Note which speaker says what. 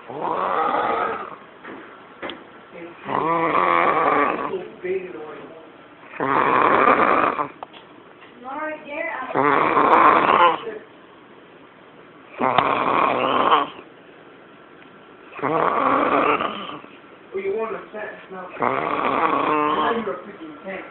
Speaker 1: Right there.
Speaker 2: Well, you want to fat smell. I know you're a freaking tank.